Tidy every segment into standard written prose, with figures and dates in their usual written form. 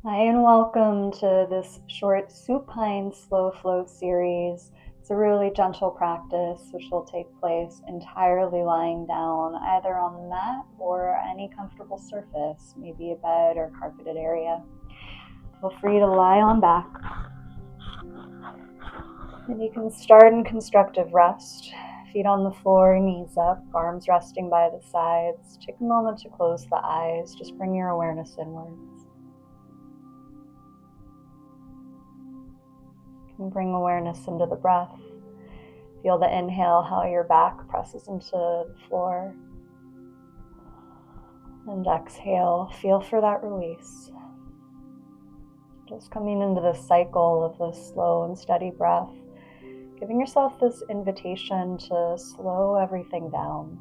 Hi, and welcome to this short Supine Slow Flow series. It's a really gentle practice which will take place entirely lying down, either on the mat or any comfortable surface, maybe a bed or carpeted area. Feel free to lie on back. And you can start in constructive rest. Feet on the floor, knees up, arms resting by the sides. Take a moment to close the eyes. Just bring your awareness inwards. And bring awareness into the breath. Feel the inhale, how your back presses into the floor. And exhale, feel for that release. Just coming into this cycle of this slow and steady breath, giving yourself this invitation to slow everything down.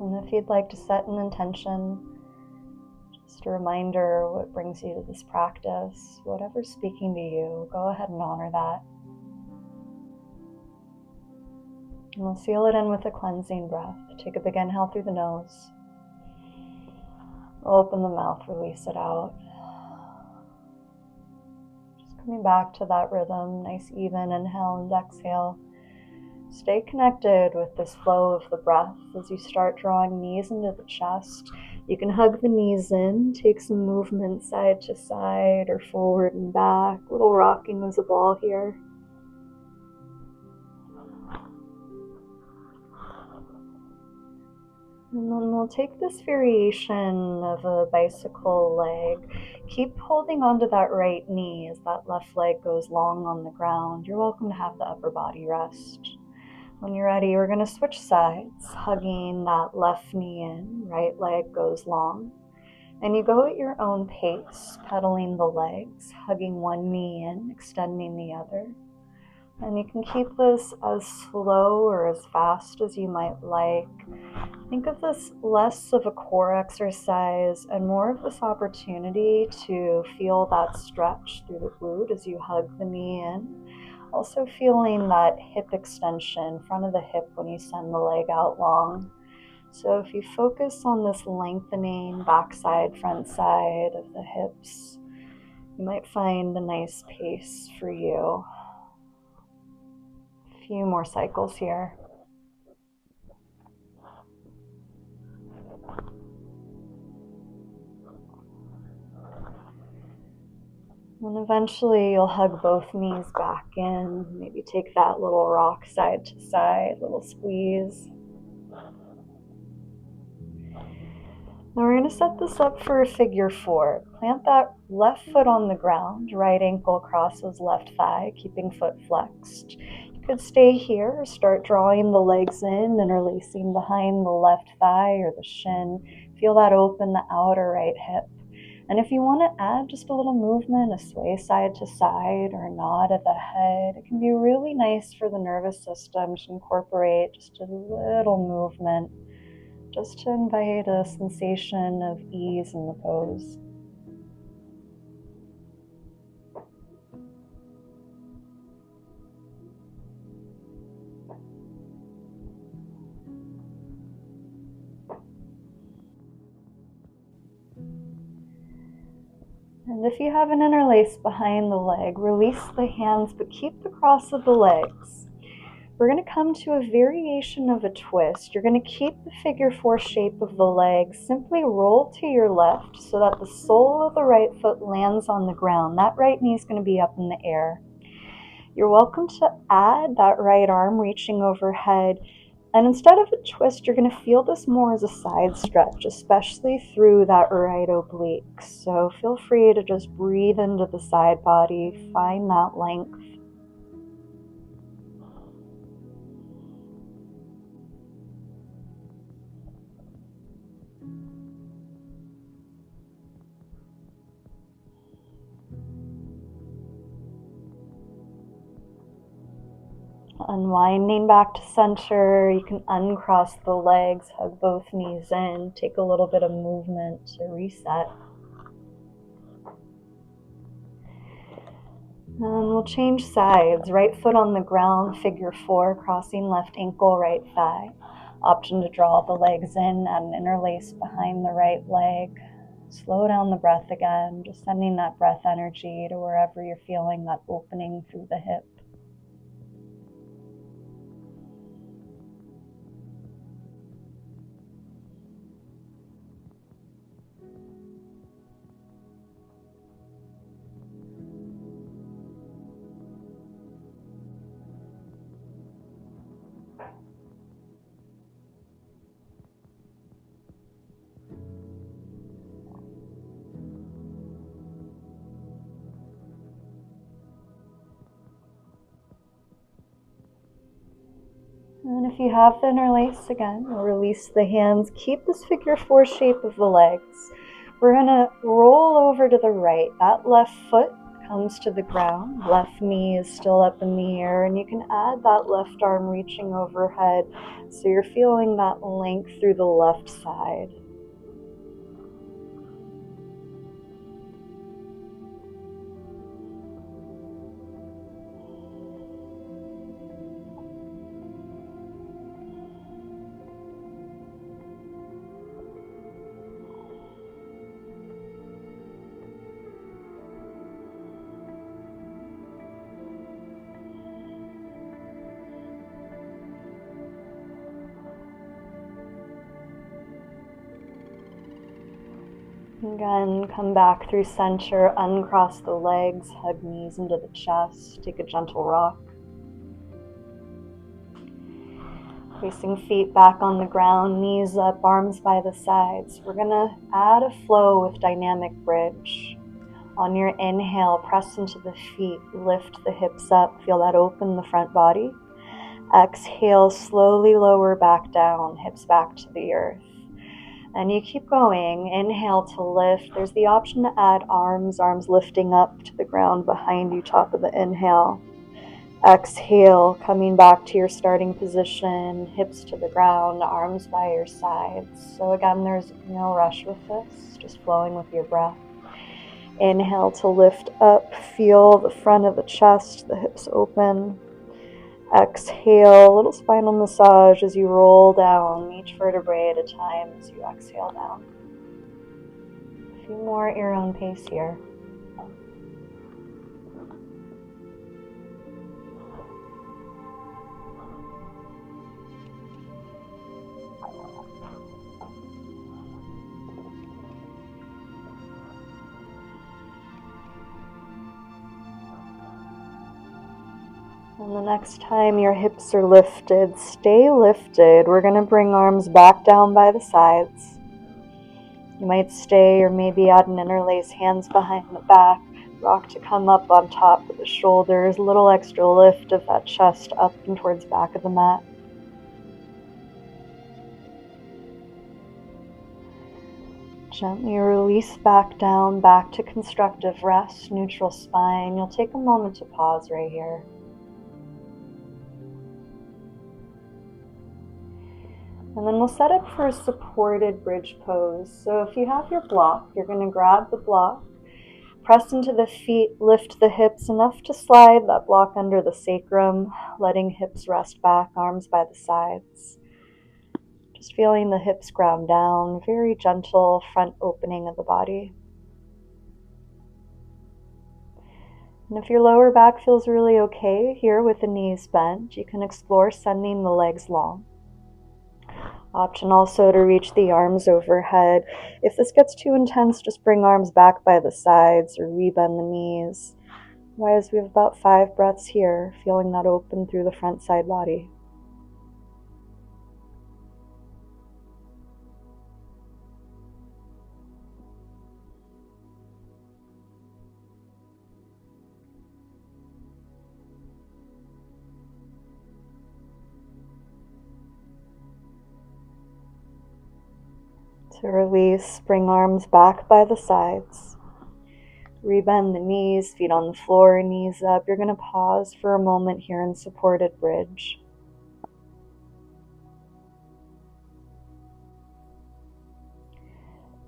And if you'd like to set an intention, just a reminder what brings you to this practice, whatever's speaking to you, go ahead and honor that. And we'll seal it in with a cleansing breath. Take a big inhale through the nose. Open the mouth, release it out. Just coming back to that rhythm, nice even inhale and exhale. Stay connected with this flow of the breath as you start drawing knees into the chest. You can hug the knees in, take some movement side to side or forward and back. A little rocking as a ball here. And then we'll take this variation of a bicycle leg. Keep holding onto that right knee as that left leg goes long on the ground. You're welcome to have the upper body rest. When you're ready, we're going to switch sides, hugging that left knee in, right leg goes long. And you go at your own pace, pedaling the legs, hugging one knee in, extending the other. And you can keep this as slow or as fast as you might like. Think of this less of a core exercise and more of this opportunity to feel that stretch through the glute as you hug the knee in. Also feeling that hip extension, front of the hip when you send the leg out long. So if you focus on this lengthening backside, front side of the hips, you might find a nice pace for you. A few more cycles here. And eventually you'll hug both knees back in, maybe take that little rock side to side, little squeeze. Now we're going to set this up for a figure four. Plant that left foot on the ground, right ankle crosses left thigh, keeping foot flexed. You could stay here or start drawing the legs in, interlacing behind the left thigh or the shin. Feel that open the outer right hip. And if you want to add just a little movement, a sway side to side or a nod at the head, it can be really nice for the nervous system to incorporate just a little movement, just to invite a sensation of ease in the pose. And if you have an interlace behind the leg, release the hands, but keep the cross of the legs. We're going to come to a variation of a twist. You're going to keep the figure four shape of the leg. Simply roll to your left so that the sole of the right foot lands on the ground. That right knee is going to be up in the air. You're welcome to add that right arm reaching overhead. And instead of a twist, you're going to feel this more as a side stretch, especially through that right oblique. So feel free to just breathe into the side body, find that length. Unwinding back to center, you can uncross the legs, hug both knees in, take a little bit of movement to reset. And we'll change sides. Right foot on the ground, figure four, crossing left ankle, right thigh. Option to draw the legs in, add an interlace behind the right leg. Slow down the breath again, just sending that breath energy to wherever you're feeling that opening through the hip. And if you have the interlace again, release the hands. Keep this figure four shape of the legs. We're going to roll over to the right. That left foot comes to the ground. Left knee is still up in the air. And you can add that left arm reaching overhead. So you're feeling that length through the left side. Again, come back through center, uncross the legs, hug knees into the chest, take a gentle rock. Placing feet back on the ground, knees up, arms by the sides. We're gonna add a flow with dynamic bridge. On your inhale, press into the feet, lift the hips up, feel that open the front body. Exhale, slowly lower back down, hips back to the earth. And you keep going. Inhale to lift. There's the option to add arms lifting up to the ground behind you, top of the inhale. Exhale, coming back to your starting position, hips to the ground, arms by your sides. So again, there's no rush with this, just flowing with your breath. Inhale to lift up, feel the front of the chest, the hips open. Exhale, a little spinal massage as you roll down, each vertebrae at a time as you exhale down. A few more at your own pace here. And the next time your hips are lifted, stay lifted. We're going to bring arms back down by the sides. You might stay or maybe add an interlace, hands behind the back. Rock to come up on top of the shoulders. A little extra lift of that chest up and towards back of the mat. Gently release back down, back to constructive rest, neutral spine. You'll take a moment to pause right here. And then we'll set up for a supported bridge pose. So if you have your block, you're going to grab the block, press into the feet, lift the hips enough to slide that block under the sacrum, letting hips rest back, arms by the sides. Just feeling the hips ground down, very gentle front opening of the body. And if your lower back feels really okay here with the knees bent, you can explore sending the legs long. Option also to reach the arms overhead. If this gets too intense, just bring arms back by the sides or rebend the knees. Otherwise, we have about 5 breaths here, feeling that open through the front side body. To release, bring arms back by the sides. Rebend the knees, feet on the floor, knees up. You're going to pause for a moment here in supported bridge.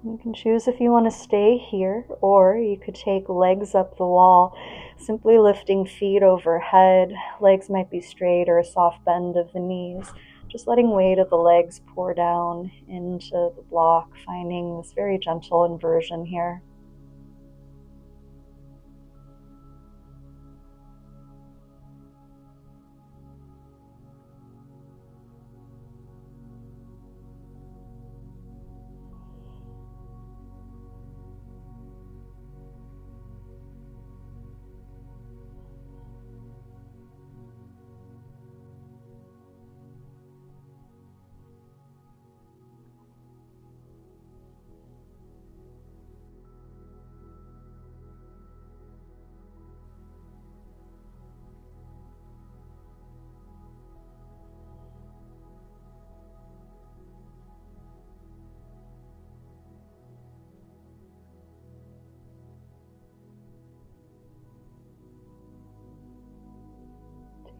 You can choose if you want to stay here, or you could take legs up the wall, simply lifting feet overhead. Legs might be straight or a soft bend of the knees. Just letting weight of the legs pour down into the block, finding this very gentle inversion here.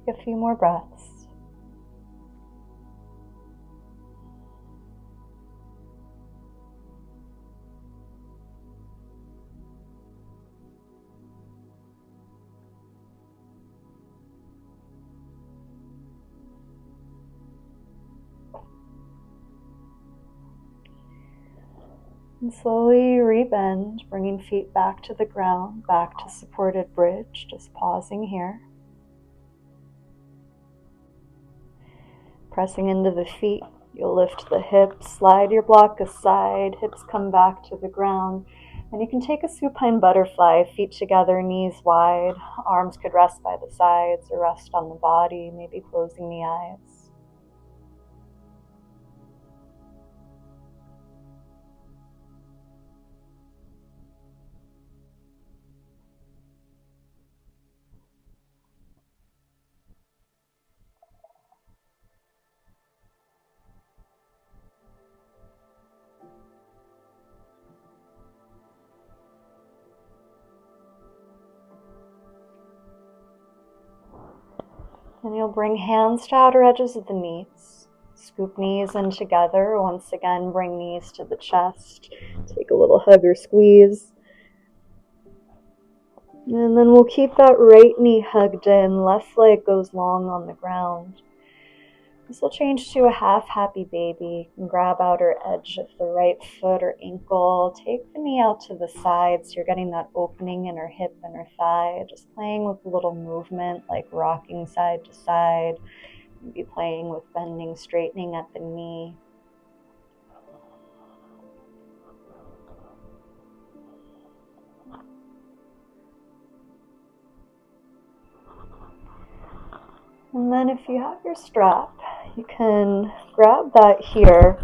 Take a few more breaths. And slowly rebend, bringing feet back to the ground, back to supported bridge, just pausing here. Pressing into the feet, you'll lift the hips, slide your block aside, hips come back to the ground. And you can take a supine butterfly, feet together, knees wide, arms could rest by the sides or rest on the body, maybe closing the eyes. And you'll bring hands to outer edges of the knees. Scoop knees in together. Once again, bring knees to the chest. Take a little hug or squeeze. And then we'll keep that right knee hugged in. Left leg goes long on the ground. This will change to a half happy baby. You can grab outer edge of the right foot or ankle. Take the knee out to the side so you're getting that opening in her hip and her thigh. Just playing with a little movement like rocking side to side. Maybe playing with bending, straightening at the knee. And then if you have your strap, you can grab that here.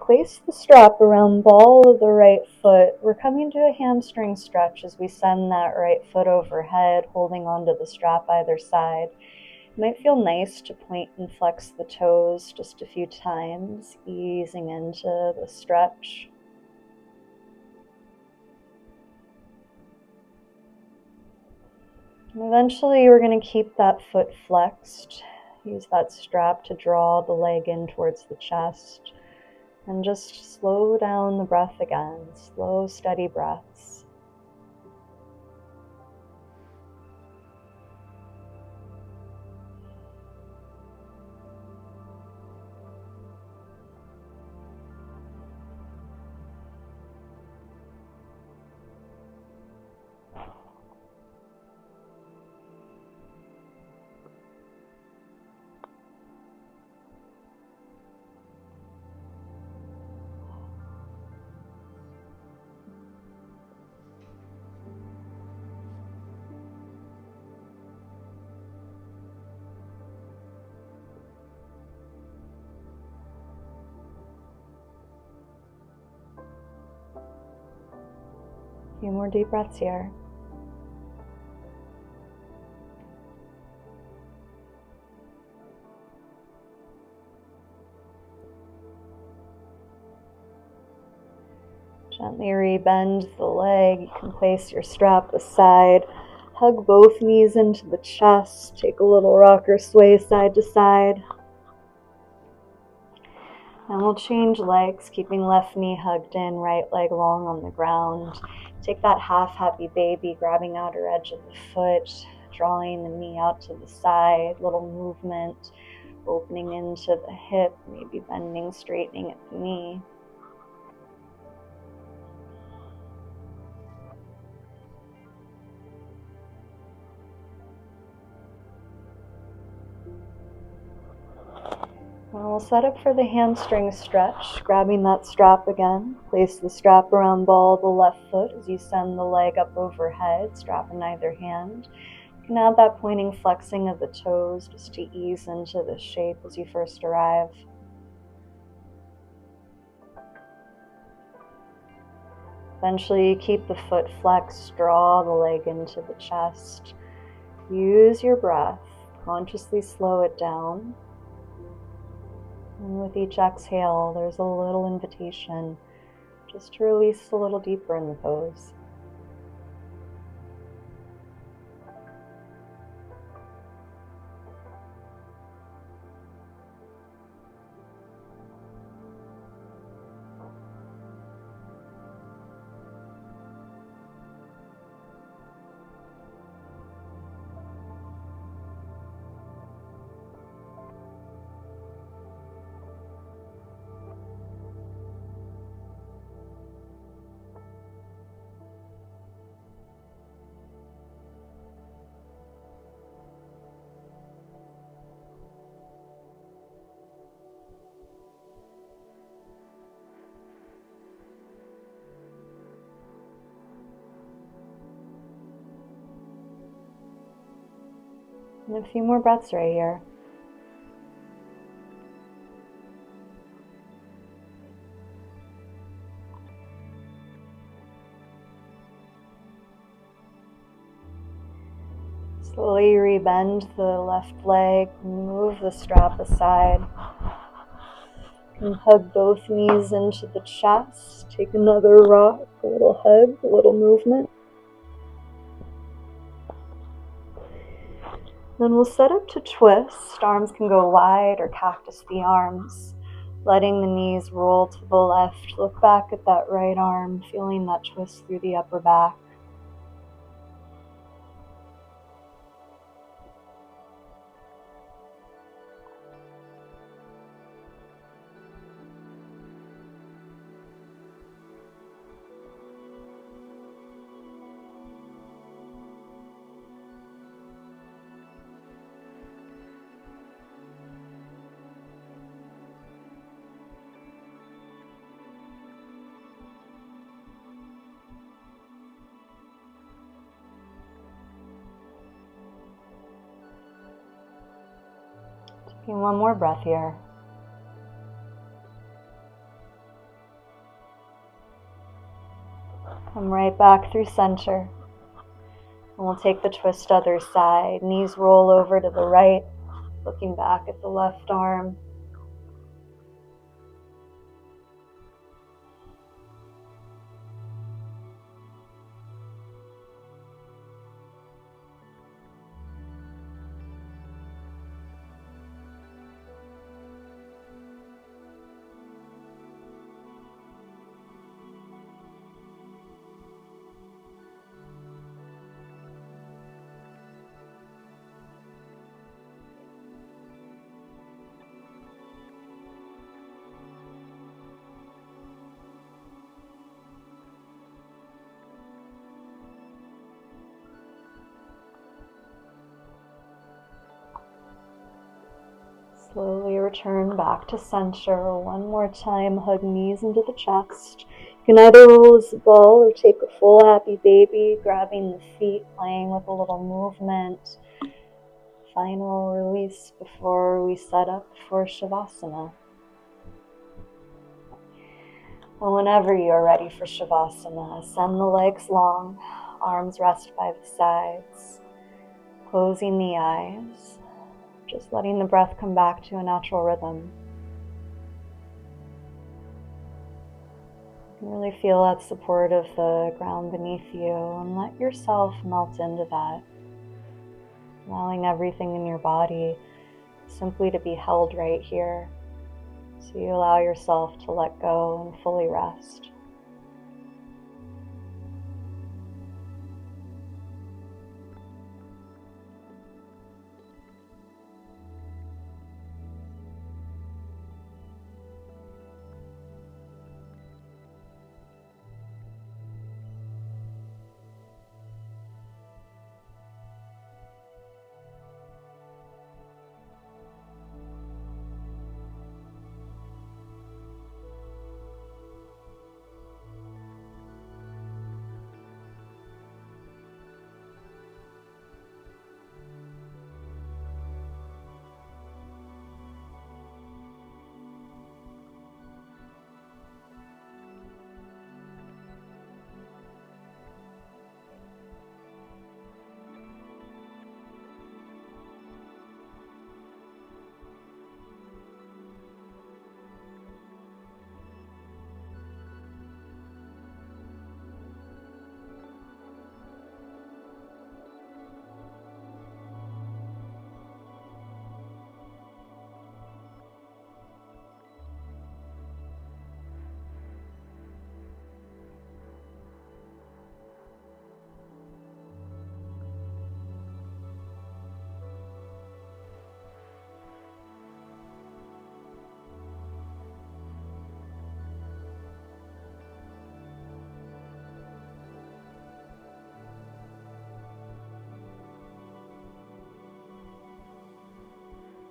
Place the strap around the ball of the right foot. We're coming to a hamstring stretch as we send that right foot overhead, holding onto the strap either side. It might feel nice to point and flex the toes just a few times, easing into the stretch. And eventually we're going to keep that foot flexed. Use that strap to draw the leg in towards the chest. And just slow down the breath again. Slow, steady breaths. A few more deep breaths here. Gently rebend the leg. You can place your strap aside. Hug both knees into the chest. Take a little rocker sway side to side. And we'll change legs, keeping left knee hugged in, right leg long on the ground. Take that half happy baby, grabbing outer edge of the foot, drawing the knee out to the side, little movement. opening into the hip, maybe bending, straightening at the knee. And we'll set up for the hamstring stretch, grabbing that strap again. Place the strap around ball of the left foot as you send the leg up overhead, strap in either hand. You can add that pointing flexing of the toes just to ease into the shape as you first arrive. Eventually, you keep the foot flexed, draw the leg into the chest. Use your breath, consciously slow it down. And with each exhale, there's a little invitation just to release a little deeper in the pose. And a few more breaths right here. Slowly rebend the left leg, move the strap aside. And hug both knees into the chest. Take another rock, a little hug, a little movement. Then we'll set up to twist. Arms can go wide or cactus the arms. Letting the knees roll to the left. Look back at that right arm, feeling that twist through the upper back. Taking one more breath here. Come right back through center. And we'll take the twist other side. Knees roll over to the right, looking back at the left arm. Slowly return back to center. One more time, hug knees into the chest. You can either roll as a ball or take a full happy baby, grabbing the feet, playing with a little movement. Final release before we set up for Shavasana. Well, whenever you're ready for Shavasana, send the legs long, arms rest by the sides, closing the eyes. Just letting the breath come back to a natural rhythm. You can really feel that support of the ground beneath you and let yourself melt into that. Allowing everything in your body simply to be held right here. So you allow yourself to let go and fully rest.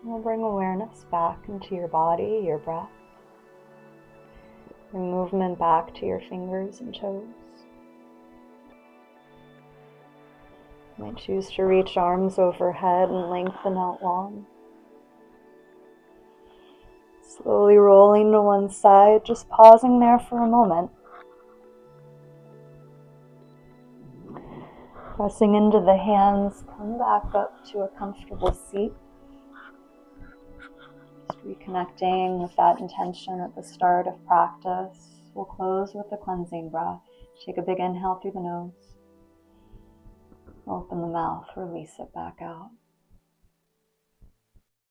We'll bring awareness back into your body, your breath, your movement back to your fingers and toes. You might choose to reach arms overhead and lengthen out long. Slowly rolling to one side, just pausing there for a moment. Pressing into the hands, come back up to a comfortable seat. Just reconnecting with that intention at the start of practice. We'll close with a cleansing breath. Take a big inhale through the nose. Open the mouth, release it back out.